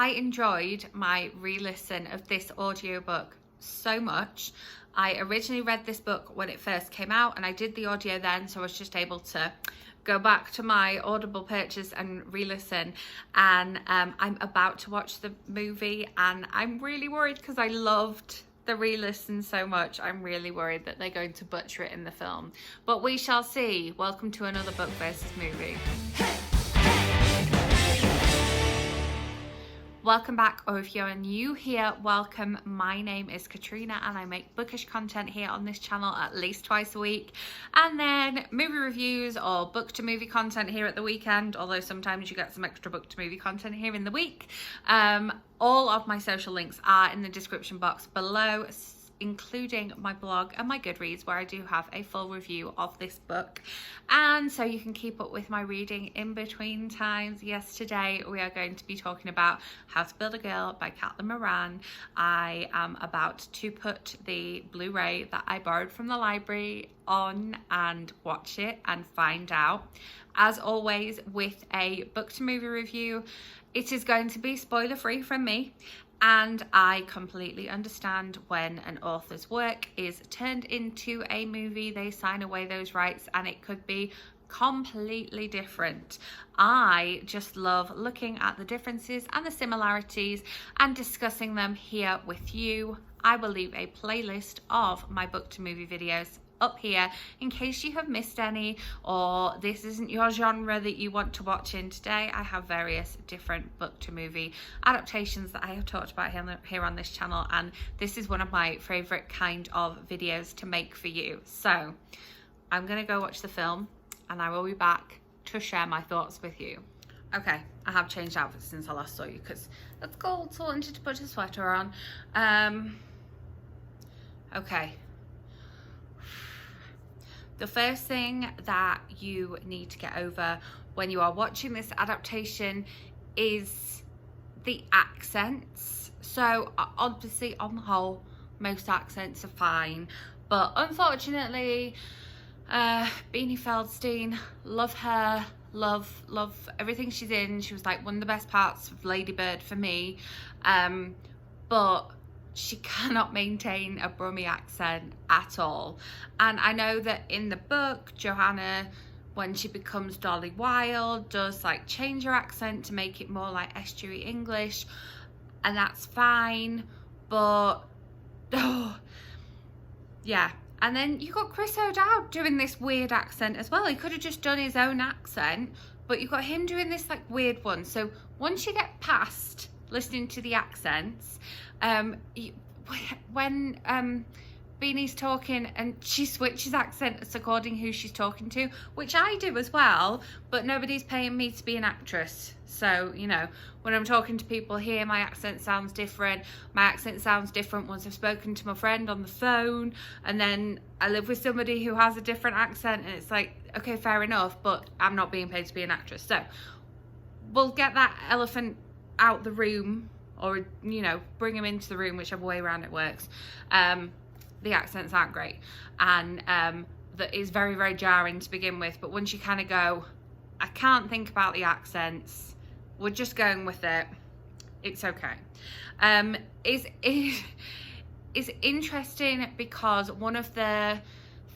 I enjoyed my re-listen of this audiobook so much. I originally read this book when it first came out and I did the audio then, so I was just able to go back to my Audible purchase and re-listen, and I'm about to watch the movie and I'm really worried because I loved the re-listen so much. I'm really worried that they're going to butcher it in the film, but we shall see. Welcome to another book versus movie. Welcome back, or if you're new here, welcome. My name is Katrina and I make bookish content here on this channel at least twice a week, and then movie reviews or book to movie content here at the weekend, although sometimes you get some extra book to movie content here in the week. All of my social links are in the description box below, including my blog and my Goodreads, where I do have a full review of this book, and so you can keep up with my reading in between times. Yes, today we are going to be talking about How to Build a Girl by Caitlin Moran. I am about to put the Blu-ray that I borrowed from the library on and watch it and find out. As always with a book to movie review, it is going to be spoiler free from me. And I completely understand when an author's work is turned into a movie, they sign away those rights and it could be completely different. I just love looking at the differences and the similarities and discussing them here with you. I will leave a playlist of my book to movie videos up here in case you have missed any, or this isn't your genre that you want to watch in today. I have various different book to movie adaptations that I have talked about here on this channel, and this is one of my favorite kind of videos to make for you. So I'm gonna go watch the film and I will be back to share my thoughts with you. Okay, I have changed outfits since I last saw you because it's cold, so I wanted to put a sweater on. Okay. The first thing that you need to get over when you are watching this adaptation is the accents. So obviously on the whole, most accents are fine, but unfortunately, Beanie Feldstein, love her, love everything she's in. She was like one of the best parts of Lady Bird for me, but she cannot maintain a Brummie accent at all. And I know that in the book, Johanna, when she becomes Dolly Wilde, does like change her accent to make it more like estuary English, and that's fine, but yeah. And then you got Chris O'Dowd doing this weird accent as well. He could have just done his own accent, but you got him doing this like weird one. So once you get past listening to the accents, when Beanie's talking and she switches accents according who she's talking to, which I do as well, but nobody's paying me to be an actress. So, you know, when I'm talking to people here, my accent sounds different. My accent sounds different once I've spoken to my friend on the phone, and then I live with somebody who has a different accent, and it's like, okay, fair enough, but I'm not being paid to be an actress. So we'll get that elephant out the room, or, you know, bring him into the room, whichever way around it works. The accents aren't great, and that is very, very jarring to begin with, but once you kind of go, I can't think about the accents, we're just going with it, it's okay. It's interesting because one of the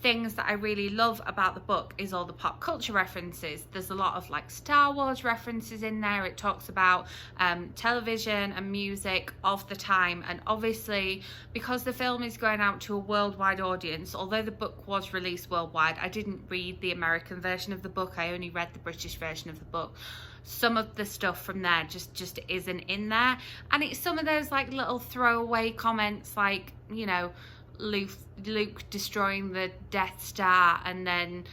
things that I really love about the book is all the pop culture references. There's a lot of like Star Wars references in there. It talks about television and music of the time, and obviously because the film is going out to a worldwide audience, although the book was released worldwide, I didn't read the American version of the book, I only read the British version of the book. Some of the stuff from there just isn't in there, and it's some of those like little throwaway comments, like, you know, Luke destroying the Death Star and then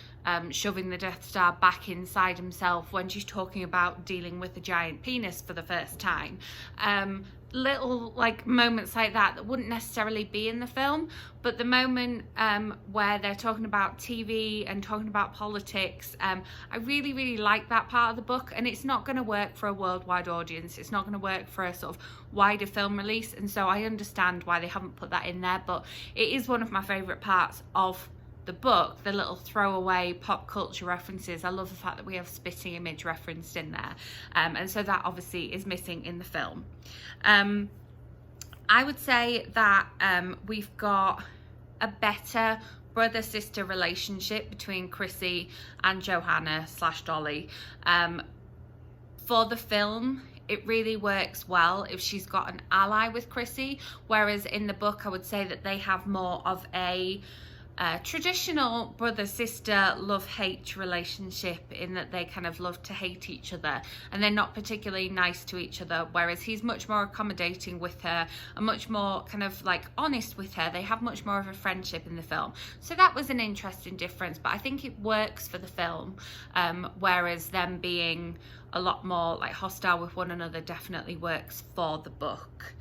shoving the Death Star back inside himself when she's talking about dealing with a giant penis for the first time. Little like moments like that wouldn't necessarily be in the film, but the moment where they're talking about TV and talking about politics, I really like that part of the book, and it's not going to work for a worldwide audience. It's not going to work for a sort of wider film release, and so I understand why they haven't put that in there, but it is one of my favorite parts of the book, the little throwaway pop culture references. I love the fact that we have spitting image referenced in there, and so that obviously is missing in the film. I would say that we've got a better brother-sister relationship between Chrissy and Johanna / Dolly. For the film, it really works well if she's got an ally with Chrissy, whereas in the book I would say that they have more of a traditional brother-sister love-hate relationship, in that they kind of love to hate each other and they're not particularly nice to each other, whereas he's much more accommodating with her and much more kind of like honest with her. They have much more of a friendship in the film, so that was an interesting difference, but I think it works for the film, whereas them being a lot more like hostile with one another definitely works for the book.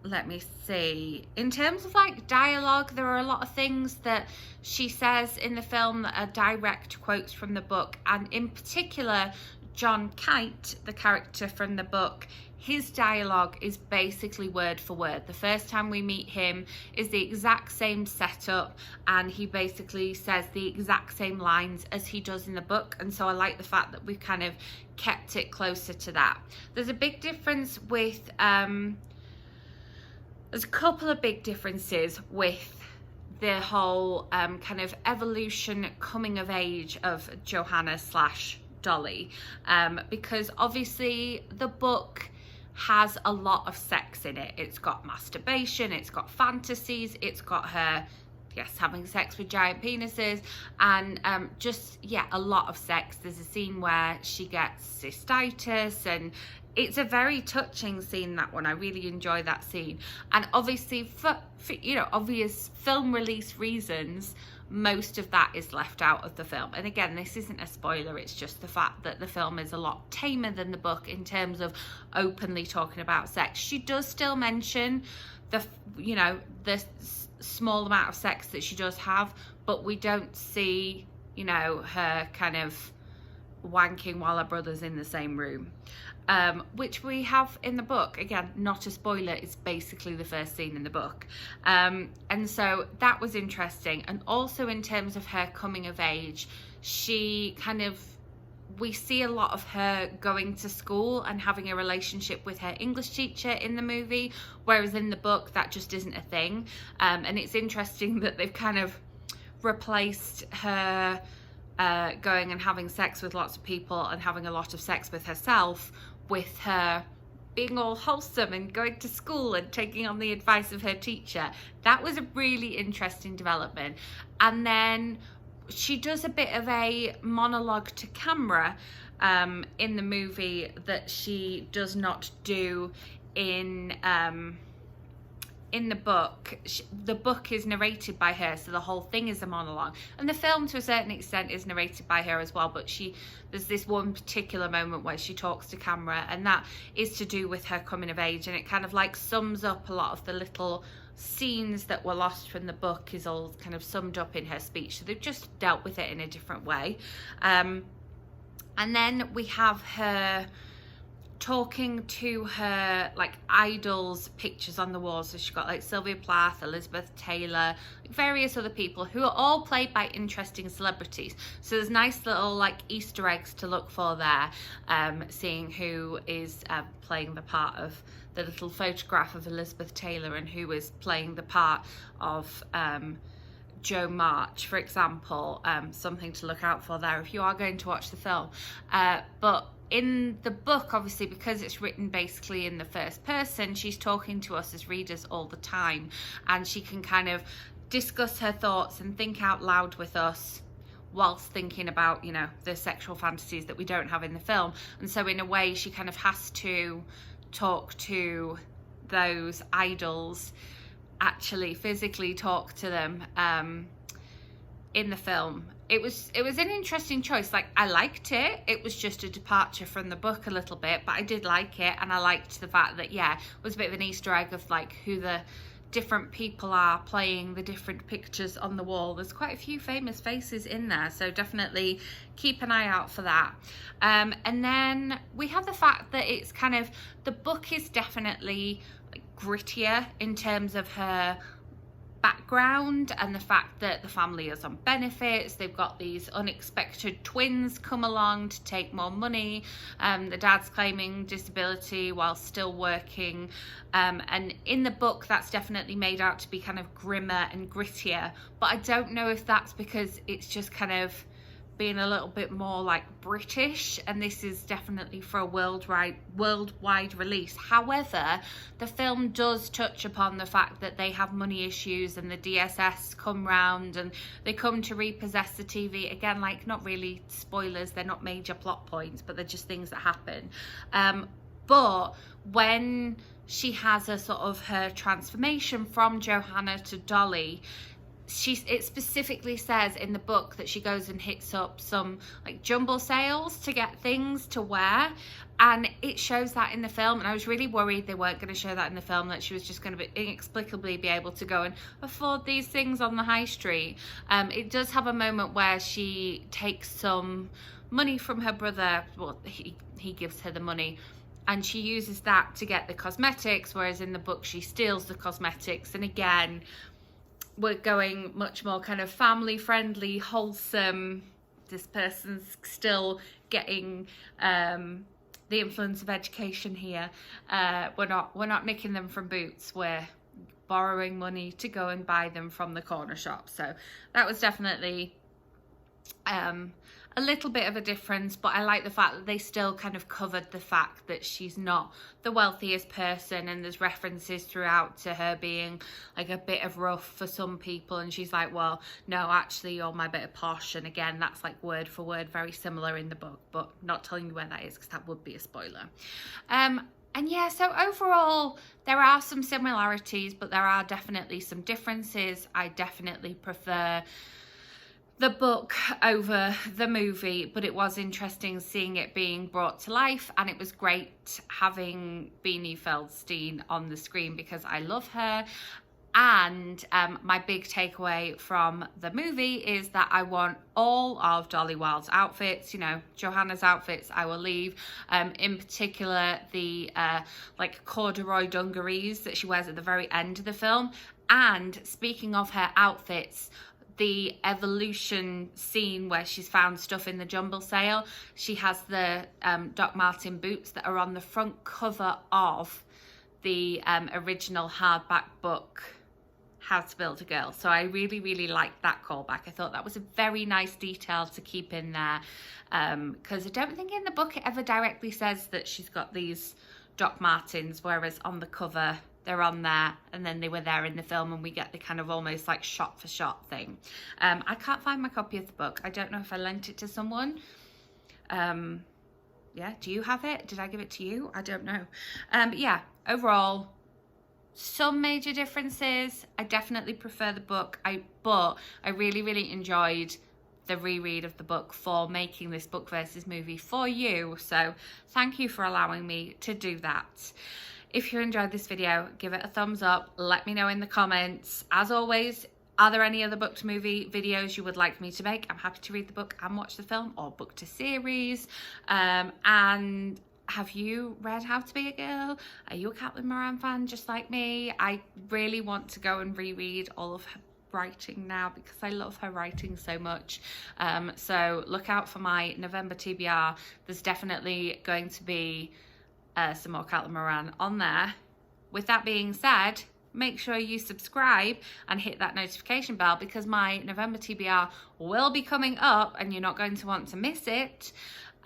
Let me see. In terms of like dialogue, there are a lot of things that she says in the film that are direct quotes from the book, and in particular John Kite, the character from the book, his dialogue is basically word for word. The first time we meet him is the exact same setup, and he basically says the exact same lines as he does in the book, and so I like the fact that we've kind of kept it closer to that. There's a big difference with there's a couple of big differences with the whole kind of evolution, coming of age of Johanna / Dolly, because obviously the book has a lot of sex in it. It's got masturbation, it's got fantasies, it's got her, yes, having sex with giant penises, and just, yeah, a lot of sex. There's a scene where she gets cystitis, and it's a very touching scene, that one. I really enjoy that scene. And obviously, for you know, obvious film release reasons, most of that is left out of the film. And again, this isn't a spoiler, it's just the fact that the film is a lot tamer than the book in terms of openly talking about sex. She does still mention the, you know, the small amount of sex that she does have, but we don't see, you know, her kind of wanking while her brother's in the same room, which we have in the book. Again, not a spoiler, it's basically the first scene in the book, and so that was interesting. And also in terms of her coming of age, she kind of, we see a lot of her going to school and having a relationship with her English teacher in the movie, whereas in the book that just isn't a thing. And it's interesting that they've kind of replaced her going and having sex with lots of people and having a lot of sex with herself, with her being all wholesome and going to school and taking on the advice of her teacher. That was a really interesting development. And then she does a bit of a monologue to camera in the movie that she does not do in the book. The book is narrated by her, so the whole thing is a monologue, and the film to a certain extent is narrated by her as well, but there's this one particular moment where she talks to camera, and that is to do with her coming of age, and it kind of like sums up a lot of the little scenes that were lost from the book, is all kind of summed up in her speech, so they've just dealt with it in a different way. And then we have her talking to her like idols pictures on the wall. So she's got like Sylvia Plath, Elizabeth Taylor, various other people who are all played by interesting celebrities. So there's nice little like Easter eggs to look for there, seeing who is playing the part of the little photograph of Elizabeth Taylor and who is playing the part of Jo March, for example. Something to look out for there if you are going to watch the film. But in the book, obviously, because it's written basically in the first person, she's talking to us as readers all the time, and she can kind of discuss her thoughts and think out loud with us whilst thinking about, you know, the sexual fantasies that we don't have in the film. And so in a way, she kind of has to talk to those idols, actually physically talk to them in the film. It was an interesting choice. Like, I liked it. It was just a departure from the book a little bit, but I did like it, and I liked the fact that, yeah, it was a bit of an Easter egg of like who the different people are playing the different pictures on the wall. There's quite a few famous faces in there, so definitely keep an eye out for that. And then we have the fact that it's kind of, the book is definitely like grittier in terms of her background and the fact that the family is on benefits. They've got these unexpected twins come along to take more money. The dad's claiming disability while still working, and in the book that's definitely made out to be kind of grimmer and grittier, but I don't know if that's because it's just kind of being a little bit more like British, and this is definitely for a worldwide release. However, the film does touch upon the fact that they have money issues and the DSS come round and they come to repossess the TV. Again, like, not really spoilers, they're not major plot points, but they're just things that happen. But when she has a sort of her transformation from Johanna to Dolly, it specifically says in the book that she goes and hits up some like jumble sales to get things to wear, and it shows that in the film. And I was really worried they weren't going to show that in the film, that she was just going to inexplicably be able to go and afford these things on the high street. It does have a moment where she takes some money from her brother. Well, he gives her the money, and she uses that to get the cosmetics, whereas in the book she steals the cosmetics. And again, we're going much more kind of family friendly, wholesome. This person's still getting the influence of education here. We're not nicking them from Boots. We're borrowing money to go and buy them from the corner shop. So that was definitely a little bit of a difference, but I like the fact that they still kind of covered the fact that she's not the wealthiest person, and there's references throughout to her being like a bit of rough for some people, and she's like, well, no, actually you're my bit of posh. And again, that's like word for word very similar in the book, but not telling you where that is because that would be a spoiler. And yeah, so overall there are some similarities, but there are definitely some differences. I definitely prefer the book over the movie, but it was interesting seeing it being brought to life, and it was great having Beanie Feldstein on the screen because I love her. And my big takeaway from the movie is that I want all of Dolly Wilde's outfits. You know, Johanna's outfits I will leave, in particular the like corduroy dungarees that she wears at the very end of the film. And speaking of her outfits, the evolution scene where she's found stuff in the jumble sale, she has the Doc Marten boots that are on the front cover of the original hardback book How to Build a Girl. So I really liked that callback. I thought that was a very nice detail to keep in there, because I don't think in the book it ever directly says that she's got these Doc Martens, whereas on the cover they're on there, and then they were there in the film, and we get the kind of almost like shot for shot thing. I can't find my copy of the book. I don't know if I lent it to someone. Yeah, do you have it? Did I give it to you? I don't know. But yeah, overall, some major differences. I definitely prefer the book, but I really enjoyed the reread of the book for making this book versus movie for you. So thank you for allowing me to do that. If you enjoyed this video, give it a thumbs up. Let me know in the comments. As always, are there any other book to movie videos you would like me to make? I'm happy to read the book and watch the film, or book to series. And have you read How to Be a Girl? Are you a Caitlin Moran fan just like me? I really want to go and reread all of her writing now because I love her writing so much. So look out for my November TBR. There's definitely going to be some more Caitlin Moran on there. With that being said, make sure you subscribe and hit that notification bell because my November TBR will be coming up and you're not going to want to miss it.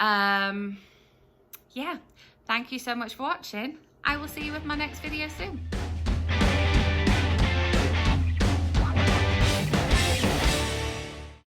Yeah, thank you so much for watching. I will see you with my next video soon.